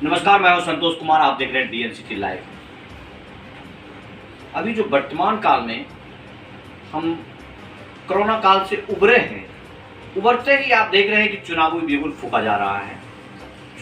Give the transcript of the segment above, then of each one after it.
नमस्कार, मैं हूं संतोष कुमार। आप देख रहे हैं DNCT लाइव। अभी जो वर्तमान काल में हम कोरोना काल से उभरे हैं, उभरते ही आप देख रहे हैं कि चुनावी बिगुल फूका जा रहा है।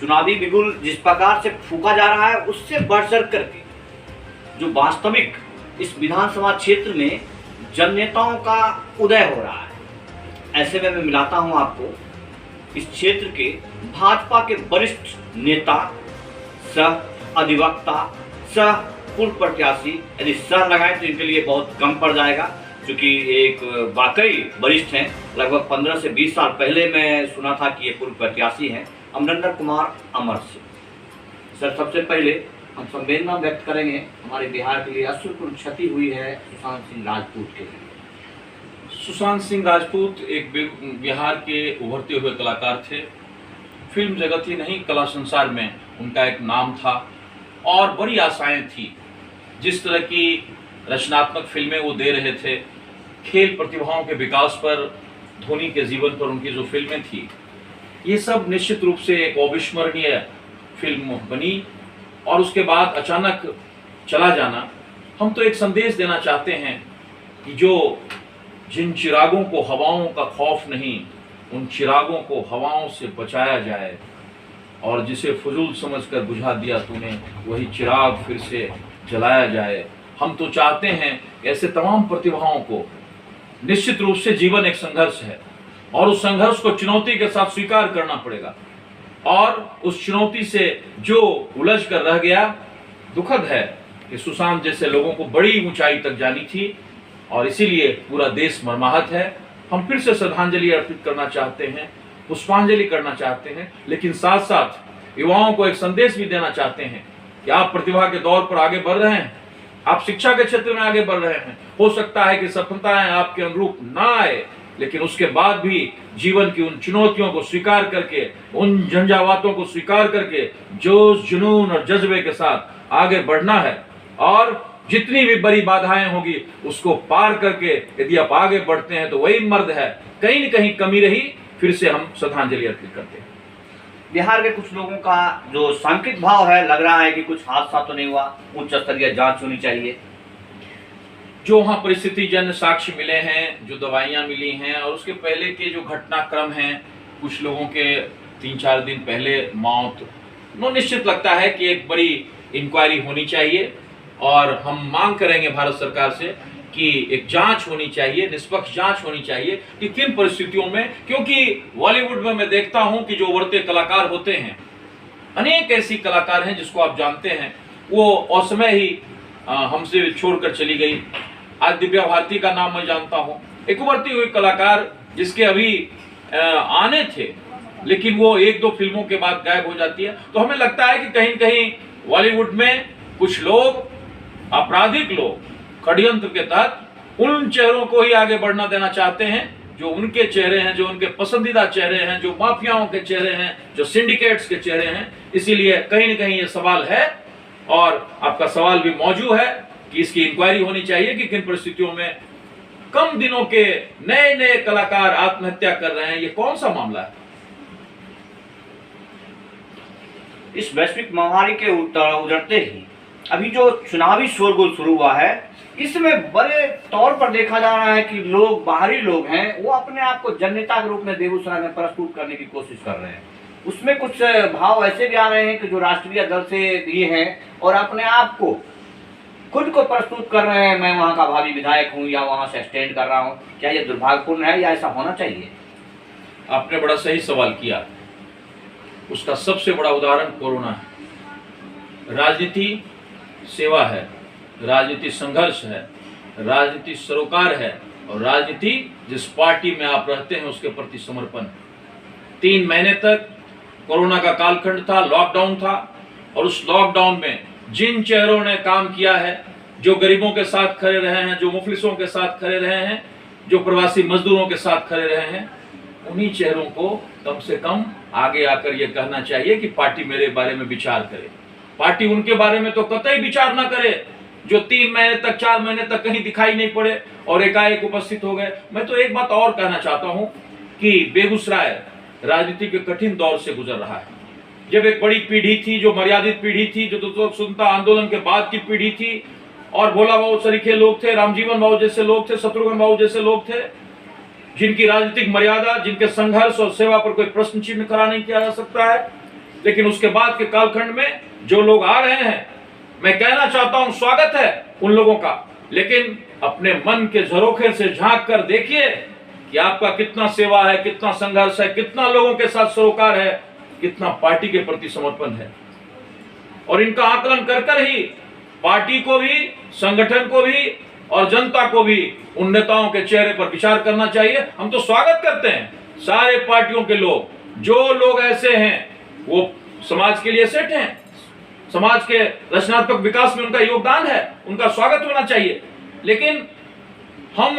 चुनावी बिगुल जिस प्रकार से फूका जा रहा है, उससे बढ़ चढ़ करके जो वास्तविक इस विधानसभा क्षेत्र में जननेताओं का उदय हो रहा है। ऐसे में मैं मिलाता हूं आपको इस क्षेत्र के भाजपा के वरिष्ठ नेता, सह अधिवक्ता, सह पूर्व प्रत्याशी, यदि सह लगाएं तो इनके लिए बहुत कम पड़ जाएगा, क्योंकि एक वाकई वरिष्ठ हैं। लगभग 15 से 20 साल पहले मैं सुना था कि ये पूर्व प्रत्याशी हैं, अमरिंदर कुमार अमर सिंह। सर, सबसे पहले हम संवेदना व्यक्त करेंगे, हमारे बिहार के लिए अश्रुपूर्ण क्षति हुई है सुशांत सिंह राजपूत के लिए। सुशांत सिंह राजपूत एक बिहार के उभरते हुए कलाकार थे। फिल्म जगत ही नहीं, कला संसार में उनका एक नाम था और बड़ी आशाएं थी। जिस तरह की रचनात्मक फिल्में वो दे रहे थे, खेल प्रतिभाओं के विकास पर, धोनी के जीवन पर उनकी जो फिल्में थी, ये सब निश्चित रूप से एक अविस्मरणीय फिल्म बनी। और उसके बाद अचानक चला जाना, हम तो एक संदेश देना चाहते हैं कि जिन चिरागों को हवाओं का खौफ नहीं, उन चिरागों को हवाओं से बचाया जाए, और जिसे फजूल समझकर बुझा दिया तूने, वही चिराग फिर से जलाया जाए। हम तो चाहते हैं ऐसे तमाम प्रतिभाओं को, निश्चित रूप से जीवन एक संघर्ष है और उस संघर्ष को चुनौती के साथ स्वीकार करना पड़ेगा। और उस चुनौती से जो उलझ कर रह गया, दुखद है कि सुशांत जैसे लोगों को बड़ी ऊंचाई तक जानी थी और इसीलिए पूरा देश मर्माहत है। हम फिर से श्रद्धांजलि अर्पित करना चाहते हैं, पुष्पांजलि करना चाहते हैं, लेकिन साथ साथ युवाओं को एक संदेश भी देना चाहते हैं कि आप प्रतिभा के दौर पर आगे बढ़ रहे हैं, आप शिक्षा के क्षेत्र में आगे बढ़ रहे हैं। हो सकता है कि सफलताएं आपके अनुरूप ना आए, लेकिन उसके बाद भी जीवन की उन चुनौतियों को स्वीकार करके, उन झंझावातों को स्वीकार करके जोश, जुनून और जज्बे के साथ आगे बढ़ना है। और जितनी भी बड़ी बाधाएं होगी उसको पार करके यदि आप आगे बढ़ते हैं तो वही मर्द है। कहीं न कहीं कमी रही, फिर से हम श्रद्धांजलि अर्पित करते हैं। बिहार के कुछ लोगों का जो सांकित भाव है, लग रहा है कि कुछ हादसा तो नहीं हुआ, उच्च स्तरीय जांच होनी चाहिए। जो वहाँ परिस्थिति जन्य साक्ष्य मिले हैं, जो दवाइयाँ मिली हैं, और उसके पहले के जो घटनाक्रम हैं, कुछ लोगों के 3-4 दिन पहले मौत, निश्चित लगता है कि एक बड़ी इंक्वायरी होनी चाहिए। और हम मांग करेंगे भारत सरकार से कि एक जांच होनी चाहिए, निष्पक्ष जांच होनी चाहिए कि किन परिस्थितियों में, क्योंकि बॉलीवुड में मैं देखता हूं कि जो उभरते कलाकार होते हैं, अनेक ऐसी कलाकार हैं जिसको आप जानते हैं, वो असमय ही हमसे छोड़कर चली गई। आज दिव्या भारती का नाम मैं जानता हूं, एक उभरती हुई कलाकार जिसके अभी आने थे, लेकिन वो 1-2 फिल्मों के बाद गायब हो जाती है। तो हमें लगता है कि कहीं कहीं बॉलीवुड में कुछ लोग, आपराधिक लोग, षड्यंत्र के तहत उन चेहरों को ही आगे बढ़ना देना चाहते हैं जो उनके चेहरे हैं, जो उनके पसंदीदा चेहरे हैं, जो माफियाओं के चेहरे हैं, जो सिंडिकेट्स के चेहरे हैं। इसीलिए कहीं न कहीं ये सवाल है, और आपका सवाल भी मौजूद है कि इसकी इंक्वायरी होनी चाहिए कि किन परिस्थितियों में कम दिनों के नए नए कलाकार आत्महत्या कर रहे हैं। ये कौन सा मामला है? इस वैश्विक महामारी के उजड़ते ही अभी जो चुनावी शोरगुल शुरू हुआ है, इसमें बड़े तौर पर देखा जा रहा है कि लोग, बाहरी लोग हैं, वो अपने आप को जननेता के रूप में बेगूसराय में प्रस्तुत करने की कोशिश कर रहे हैं। उसमें कुछ भाव ऐसे भी आ रहे हैं कि जो राष्ट्रीय दल से दिए हैं और अपने आप को, खुद को प्रस्तुत कर रहे हैं, मैं वहाँ का भावी विधायक हूँ या वहाँ से स्टैंड कर रहा हूँ। क्या ये दुर्भाग्यपूर्ण है या ऐसा होना चाहिए? आपने बड़ा सही सवाल किया। उसका सबसे बड़ा उदाहरण कोरोना है। राजनीति सेवा है, राजनीति संघर्ष है, राजनीति सरोकार है, और राजनीति जिस पार्टी में आप रहते हैं उसके प्रति समर्पण। 3 महीने तक कोरोना का कालखंड था, लॉकडाउन था, और उस लॉकडाउन में जिन चेहरों ने काम किया है, जो गरीबों के साथ खड़े रहे हैं, जो मुफलिसों के साथ खड़े रहे हैं, जो प्रवासी मजदूरों के साथ खड़े रहे हैं, उन्हीं चेहरों को कम से कम आगे आकर यह कहना चाहिए कि पार्टी मेरे बारे में विचार करे। पार्टी उनके बारे में तो कतई विचार ना करे जो 3 महीने तक, 4 महीने तक कहीं दिखाई नहीं पड़े और एकाएक उपस्थित हो गए। मैं तो एक बात और कहना चाहता हूं कि बेगूसराय राजनीति के कठिन दौर से गुजर रहा है। जब एक बड़ी पीढ़ी थी, जो मर्यादित पीढ़ी थी, जो स्वतंत्रता आंदोलन के बाद की पीढ़ी थी, और भोला बाबू सरीखे लोग थे, रामजीवन बाबू जैसे लोग थे, शत्रुघ्न बाबू जैसे लोग थे, जिनकी राजनीतिक मर्यादा, जिनके संघर्ष और सेवा पर कोई प्रश्न चिन्ह खड़ा नहीं किया जा सकता है। लेकिन उसके बाद के कालखंड में जो लोग आ रहे हैं, मैं कहना चाहता हूं स्वागत है उन लोगों का, लेकिन अपने मन के झरोखे से झांक कर देखिए कि आपका कितना सेवा है, कितना संघर्ष है, कितना लोगों के साथ सरोकार है, कितना पार्टी के प्रति समर्पण है। और इनका आकलन कर कर ही पार्टी को भी, संगठन को भी और जनता को भी उन नेताओं के चेहरे पर विचार करना चाहिए। हम तो स्वागत करते हैं सारे पार्टियों के लोग, जो लोग ऐसे हैं वो समाज के लिए सेठ हैं, समाज के रचनात्मक विकास में उनका योगदान है, उनका स्वागत होना चाहिए। लेकिन हम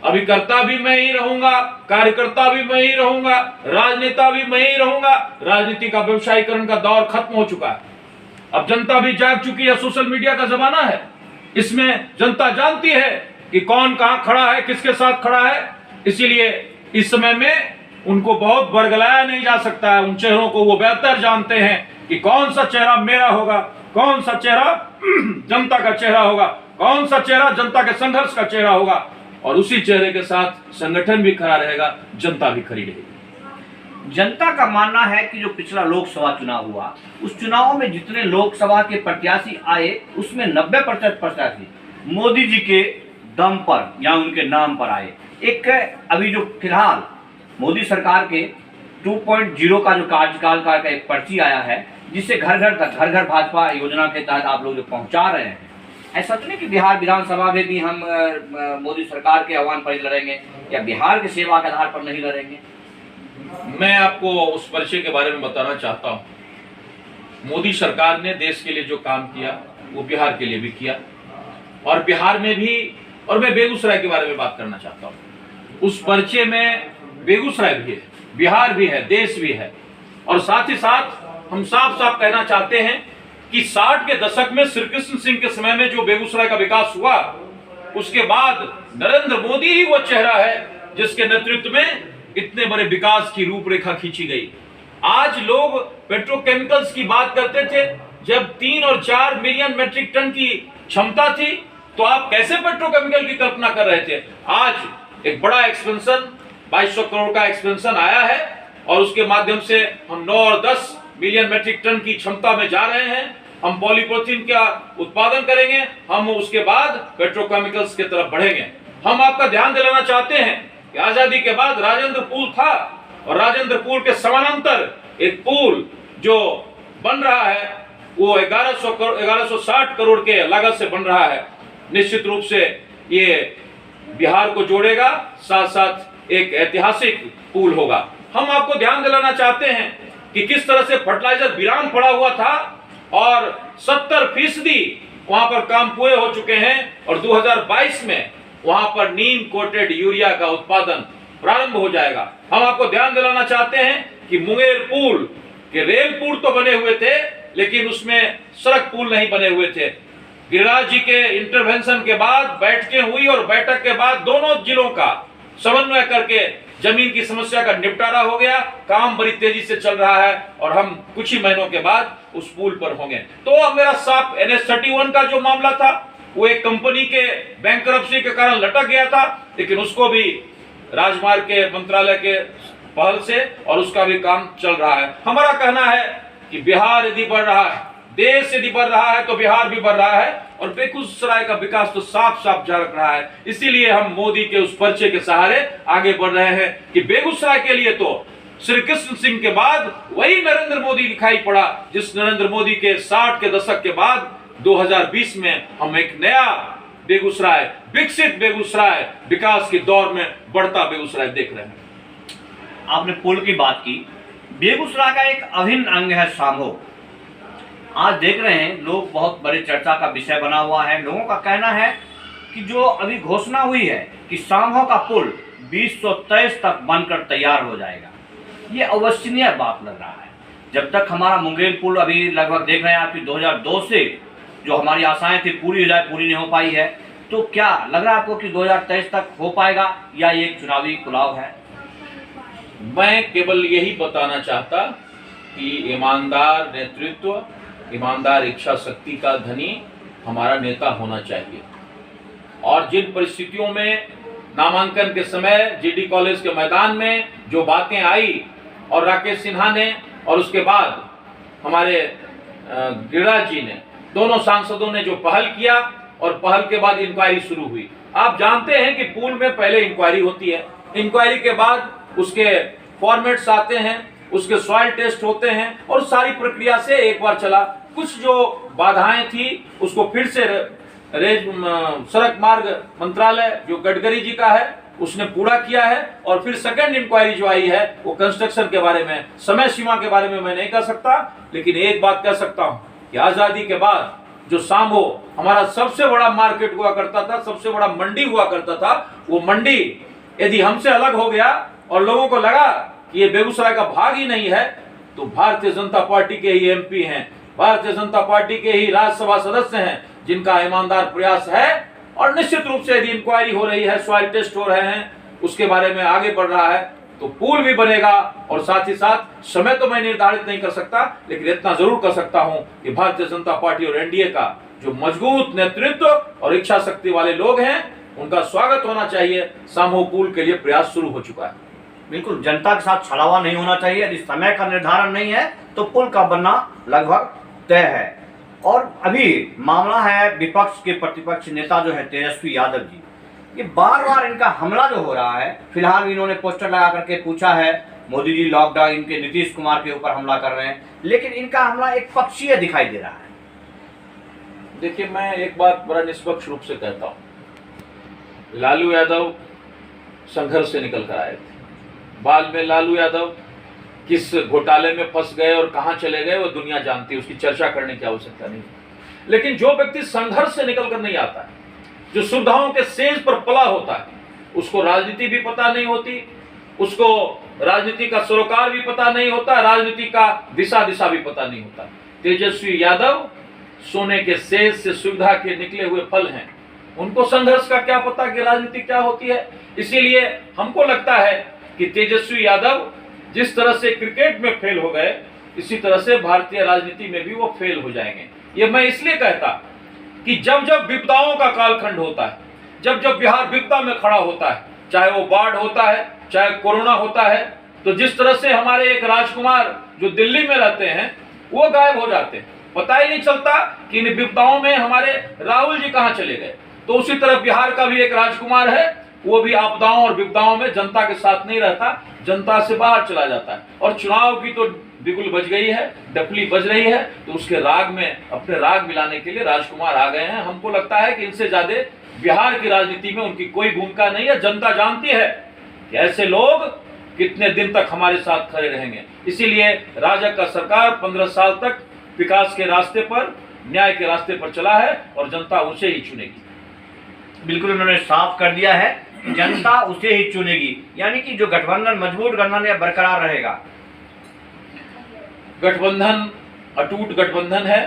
अभिकर्ता भी मैं ही रहूंगा, कार्यकर्ता भी मैं ही रहूंगा, राजनेता भी मैं ही रहूंगा। राजनीति का व्यवसायीकरण का दौर खत्म हो चुका है। अब जनता भी जाग चुकी है, सोशल मीडिया का जमाना है। इसमें जनता जानती है कि कौन कहां खड़ा है, किसके साथ खड़ा है। इसीलिए इस समय में उनको बहुत बरगलाया नहीं जा सकता है। उन चेहरों को वो बेहतर जानते हैं कि कौन सा चेहरा मेरा होगा, कौन सा चेहरा जनता का चेहरा होगा, कौन सा चेहरा जनता के संघर्ष का चेहरा होगा। और उसी चेहरे के साथ संगठन भी खड़ा रहेगा, जनता भी खड़ी रहेगी। जनता का मानना है कि जो पिछला लोकसभा चुनाव हुआ, उस चुनाव में जितने लोकसभा के प्रत्याशी आए उसमें 90% प्रत्याशी मोदी जी के दम पर या उनके नाम पर आए। एक अभी जो फिलहाल मोदी सरकार के 2.0 का जो कार्यकाल का एक पर्ची आया है, जिससे घर घर भाजपा योजना के तहत आप लोग जो पहुंचा रहे हैं, ऐसा तो नहीं कि बिहार विधानसभा में भी हम मोदी सरकार के आह्वान पर ही लड़ेंगे या बिहार के सेवा के आधार पर नहीं लड़ेंगे? मैं आपको उस परिचय के बारे में बताना चाहता हूं। मोदी सरकार ने देश के लिए जो काम किया वो बिहार के लिए भी किया, और बिहार में भी, और मैं बेगूसराय के बारे में बात करना चाहता हूं। उस परिचय में बेगूसराय भी है, बिहार भी है, देश भी है। और साथ ही साथ हम साफ साफ कहना चाहते हैं कि 60 के दशक में श्री कृष्ण सिंह के समय में जो बेगूसराय का विकास हुआ, उसके बाद नरेंद्र मोदी ही वो चेहरा है जिसके नेतृत्व में इतने बड़े विकास की रूपरेखा खींची गई। आज लोग पेट्रोकेमिकल्स की बात करते थे, जब 3 और 4 मिलियन मेट्रिक टन की क्षमता थी तो आप कैसे पेट्रोकेमिकल की कल्पना कर रहे थे। आज एक बड़ा एक्सपेंशन, 2200 करोड़ का एक्सपेंशन आया है, और उसके माध्यम से हम 9 और 10 मिलियन मेट्रिक टन की क्षमता में जा रहे हैं। हम पॉलीप्रोथीन का उत्पादन करेंगे, हम उसके बाद पेट्रोकेमिकल्स की तरफ बढ़ेंगे। हम आपका ध्यान दिलाना चाहते हैं कि आजादी के बाद राजेंद्र पुल था, और राजेंद्र पुल के समानांतर एक पुल जो बन रहा है वो 1160 करोड़ के लागत से बन रहा है। निश्चित रूप से ये बिहार को जोड़ेगा, साथ साथ एक ऐतिहासिक पुल होगा। हम आपको ध्यान दिलाना चाहते हैं कि किस तरह से फर्टिलाइजर वीरान पड़ा हुआ था और 70% वहां पर काम पूरे हो चुके हैं, और 2022 में वहां पर नीम कोटेड यूरिया का उत्पादन प्रारंभ हो जाएगा। हम आपको ध्यान दिलाना चाहते हैं कि मुंगेर पुल के रेल पुल तो बने हुए थे, लेकिन उसमें सड़क पुल नहीं बने हुए थे। गिरिराज जी के इंटरवेंशन के बाद बैठकें हुई, और बैठक के बाद दोनों जिलों का समन्वय करके जमीन की समस्या का निपटारा हो गया। काम बड़ी तेजी से चल रहा है, और हम कुछ ही महीनों के बाद उस पुल पर होंगे। तो अब मेरा साफ NH-31 का जो मामला था वो एक कंपनी के बैंकरप्सी के कारण लटक गया था, लेकिन उसको भी राजमार्ग के मंत्रालय के पहल से और उसका भी काम चल रहा है। हमारा कहना है कि बिहार यदि बढ़ रहा है, देश यदि बढ़ रहा है, तो बिहार भी बढ़ रहा है, और बेगूसराय का विकास तो साफ साफ झलक रहा है। इसीलिए हम मोदी के उस पर्चे के सहारे आगे बढ़ रहे हैं कि बेगूसराय के लिए तो श्री कृष्ण सिंह के बाद वही नरेंद्र मोदी दिखाई पड़ा, जिस नरेंद्र मोदी के 60 के दशक के बाद 2020 में हम एक नया बेगूसराय, विकसित बेगूसराय, विकास के दौर में बढ़ता बेगूसराय देख रहे हैं। आपने पुल की बात की, बेगूसराय का एक अभिन्न अंग है सामो। आज देख रहे हैं लोग, बहुत बड़ी चर्चा का विषय बना हुआ है। लोगों का कहना है कि जो अभी घोषणा हुई है कि सामो का पुल 2023 तक बनकर तैयार हो जाएगा, ये अविश्वसनीय बात लग रहा है। जब तक हमारा मुंगेर पुल अभी लगभग देख रहे हैं आपकी 2002 से जो हमारी आशाएं थी पूरी हो जाए, पूरी नहीं हो पाई है, तो क्या लग रहा है आपको कि 2023 तक हो पाएगा, या ये एक चुनावी कुलाव है? मैं केवल यही बताना चाहता कि ईमानदार नेतृत्व, ईमानदार इच्छा शक्ति का धनी हमारा नेता होना चाहिए। और जिन परिस्थितियों में नामांकन के समय जीडी कॉलेज के मैदान में जो बातें आई और राकेश सिन्हा ने और उसके बाद हमारे गिरिराज जी ने, दोनों सांसदों ने जो पहल किया और पहल के बाद इंक्वायरी शुरू हुई। आप जानते हैं कि पूल में पहले इंक्वायरी होती है, इंक्वायरी के बाद उसके फॉर्मेट्स आते हैं, उसके सॉइल टेस्ट होते हैं और सारी प्रक्रिया से एक बार चला। कुछ जो बाधाएं थी उसको फिर से सड़क मार्ग मंत्रालय जो गडकरी जी का है उसने पूरा किया है और फिर सेकंड इंक्वायरी जो आई है वो कंस्ट्रक्शन के बारे में, समय सीमा के बारे में मैं नहीं कह सकता, लेकिन एक बात कह सकता हूं कि आजादी के बाद जो सांभो हमारा सबसे बड़ा मार्केट हुआ करता था, सबसे बड़ा मंडी हुआ करता था, वो मंडी यदि हमसे अलग हो गया और लोगों को लगा कि ये बेगूसराय का भाग ही नहीं है, तो भारतीय जनता पार्टी के ही एमपी हैं, भारतीय जनता पार्टी के ही राज्यसभा सदस्य हैं जिनका ईमानदार प्रयास है। और निश्चित रूप से यदि इंक्वायरी हो रही है, सॉइल टेस्ट हो रहे हैं, उसके बारे में आगे बढ़ रहा है, तो पुल भी बनेगा। और साथ ही साथ समय तो मैं निर्धारित नहीं कर सकता, लेकिन इतना जरूर कर सकता हूं कि भारतीय जनता पार्टी और एनडीए का जो मजबूत नेतृत्व और इच्छा शक्ति वाले लोग हैं उनका स्वागत होना चाहिए। सामो पुल के लिए प्रयास शुरू हो चुका है। बिल्कुल, जनता के साथ छलावा नहीं होना चाहिए। यदि समय का निर्धारण नहीं है तो पुल का बनना लगभग तय है। और अभी मामला है विपक्ष के प्रतिपक्ष नेता जो है तेजस्वी यादव जी, ये बार बार इनका हमला जो हो रहा है, फिलहाल इन्होंने पोस्टर लगा करके पूछा है मोदी जी लॉकडाउन इनके नीतीश कुमार के ऊपर हमला कर रहे हैं, लेकिन इनका हमला एक पक्षीय दिखाई दे रहा है। देखिए, मैं एक बात बड़ा निष्पक्ष रूप से कहता हूं, लालू यादव संघर्ष से निकल कर आए थे। बाद में लालू यादव किस घोटाले में फंस गए और कहां चले गए वो दुनिया जानती है, उसकी चर्चा करने की आवश्यकता नहीं। लेकिन जो व्यक्ति संघर्ष से निकल कर नहीं आता है, जो सुविधाओं के सेज पर पला होता है, उसको राजनीति भी पता नहीं होती, उसको राजनीति का सरोकार भी पता नहीं होता, राजनीति का दिशा भी पता नहीं होता। तेजस्वी यादव सोने के सेज से सुविधा के निकले हुए फल हैं, उनको संघर्ष का क्या पता कि राजनीति क्या होती है। इसीलिए हमको लगता है कि तेजस्वी यादव जिस तरह से क्रिकेट में फेल हो गए, इसी तरह से भारतीय राजनीति में भी वो फेल हो जाएंगे। ये मैं इसलिए कहता कि जब जब विपदाओं का कालखंड होता है, जब जब बिहार विपदा में खड़ा होता है, चाहे वो बाढ़ होता है, चाहे कोरोना होता है, तो जिस तरह से हमारे एक राजकुमार जो दिल्ली में रहते हैं वो गायब हो जाते हैं, पता ही नहीं चलता कि इन विपदाओं में हमारे राहुल जी कहां चले गए। तो उसी तरह बिहार का भी एक राजकुमार है, वो भी आपदाओं और विपदाओं में जनता के साथ नहीं रहता, जनता से बाहर चला जाता है। और चुनाव की तो बिगुल बज गई है, डफली बज रही है, तो उसके राग में अपने राग मिलाने के लिए राजकुमार आ गए हैं। हमको लगता है कि इनसे ज्यादा बिहार की राजनीति में उनकी कोई भूमिका नहीं है। जनता जानती है कि ऐसे लोग कितने दिन तक हमारे साथ खड़े रहेंगे। इसीलिए राजग का सरकार 15 साल तक विकास के रास्ते पर, न्याय के रास्ते पर चला है और जनता उसे ही चुनेगी। बिल्कुल, उन्होंने साफ कर दिया है, जनता उसे ही चुनेगी, यानी कि जो गठबंधन मजबूत गठबंधन बरकरार रहेगा। गठबंधन अटूट गठबंधन है,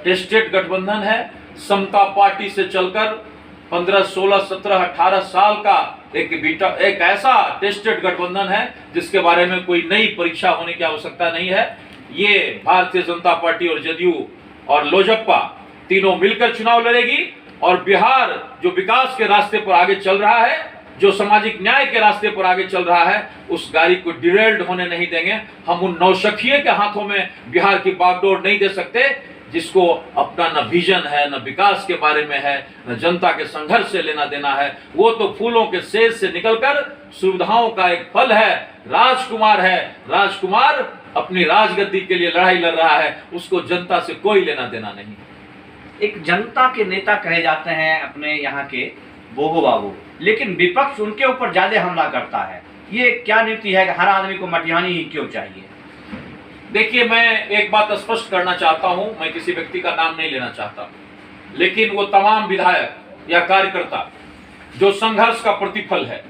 टेस्टेड गठबंधन है। समता पार्टी से चलकर 15, 16, 17, 18 साल का एक ऐसा टेस्टेड गठबंधन है जिसके बारे में कोई नई परीक्षा होने की आवश्यकता नहीं है। ये भारतीय जनता पार्टी और जदयू और लोजपा तीनों मिलकर चुनाव लड़ेगी और बिहार जो विकास के रास्ते पर आगे चल रहा है, जो सामाजिक न्याय के रास्ते पर आगे चल रहा है, उस गाड़ी को डिरेल्ड होने नहीं देंगे। हम उन नौशखिए के हाथों में बिहार की बागडोर नहीं दे सकते जिसको अपना न विजन है, न विकास के बारे में है, न जनता के संघर्ष से लेना देना है। वो तो फूलों के सेज से निकलकर सुविधाओं का एक फल है, राजकुमार है। राजकुमार अपनी राजगद्दी के लिए लड़ाई लड़ रहा है, उसको जनता से कोई लेना देना नहीं। एक जनता के नेता कहे जाते हैं अपने यहाँ के बोगो बाबू, लेकिन विपक्ष उनके ऊपर ज्यादा हमला करता है। ये क्या नीति है कि हर आदमी को मटिहानी ही क्यों चाहिए? देखिए, मैं एक बात स्पष्ट करना चाहता हूं, मैं किसी व्यक्ति का नाम नहीं लेना चाहता, लेकिन वो तमाम विधायक या कार्यकर्ता जो संघर्ष का प्रतिफल है,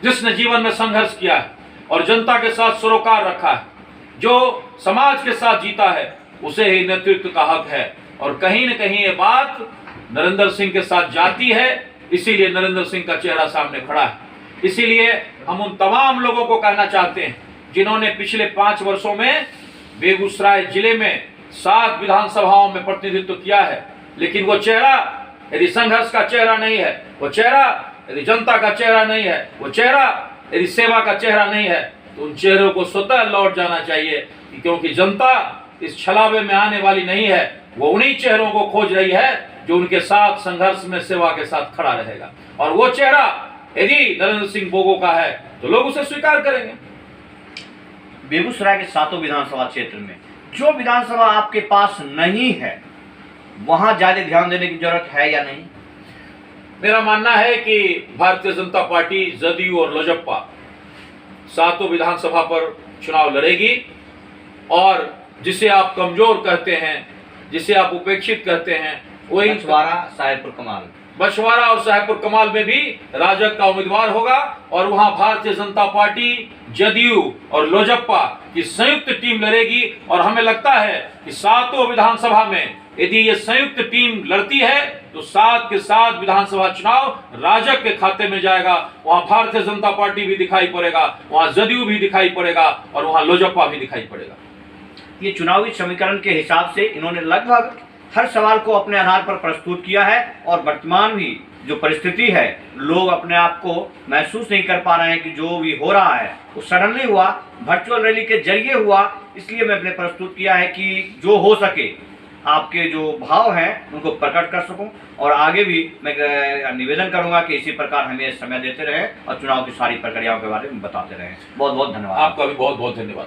जिसने जीवन में संघर्ष किया है और जनता के साथ सरोकार रखा है, जो समाज के साथ जीता है, उसे ही नेतृत्व का हक है। और कहीं न कहीं ये बात नरेंद्र सिंह के साथ जाती है, इसीलिए नरेंद्र सिंह का चेहरा सामने खड़ा है। इसीलिए हम उन तमाम लोगों को कहना चाहते हैं जिन्होंने पिछले 5 वर्षों में बेगूसराय जिले में 7 विधानसभाओं में प्रतिनिधित्व किया है। लेकिन वो चेहरा यदि संघर्ष का चेहरा नहीं है, वो चेहरा यदि जनता का चेहरा नहीं है, वो चेहरा यदि सेवा का चेहरा नहीं है, तो उन चेहरों को स्वतः लौट जाना चाहिए, क्योंकि जनता इस छलावे में आने वाली नहीं है। वो उन्हीं चेहरों को खोज रही है जो उनके साथ संघर्ष में सेवा के साथ खड़ा रहेगा। और वो चेहरा यदि नरेंद्र सिंह बोगो का है तो लोग उसे स्वीकार करेंगे। बेगूसराय के 7 विधानसभा क्षेत्र में जो विधानसभा आपके पास नहीं है, वहां ज्यादा ध्यान देने की जरूरत है या नहीं? मेरा मानना है कि भारतीय जनता पार्टी, जदयू और लोजपा 7 विधानसभा पर चुनाव लड़ेगी। और जिसे आप कमजोर कहते हैं, जिसे आप उपेक्षित कहते हैं, वही बछवाड़ा, साहेबपुर कमाल, बछवाड़ा और साहेबपुर कमाल में भी राजग का उम्मीदवार होगा। और वहां भारतीय जनता पार्टी, जदयू और लोजपा की संयुक्त टीम लड़ेगी। और हमें लगता है कि 7 विधानसभा में यदि ये संयुक्त टीम लड़ती है तो 7 के 7 विधानसभा चुनाव राजग के खाते में जाएगा। वहां भारतीय जनता पार्टी भी दिखाई पड़ेगा, वहां जदयू भी दिखाई पड़ेगा और वहां लोजपा भी दिखाई पड़ेगा। ये चुनावी समीकरण के हिसाब से इन्होंने लगभग हर सवाल को अपने आधार पर प्रस्तुत किया है। और वर्तमान भी जो परिस्थिति है, लोग अपने आप को महसूस नहीं कर पा रहे हैं कि जो भी हो रहा है वो सडनली हुआ, वर्चुअल रैली के जरिए हुआ। इसलिए मैं अपने प्रस्तुत किया है कि जो हो सके आपके जो भाव हैं उनको प्रकट कर सकूं। और आगे भी मैं निवेदन करूंगा कि इसी प्रकार हमें समय देते रहे और चुनाव की सारी प्रक्रियाओं के बारे में बताते रहे। बहुत बहुत धन्यवाद। आपका भी बहुत बहुत धन्यवाद।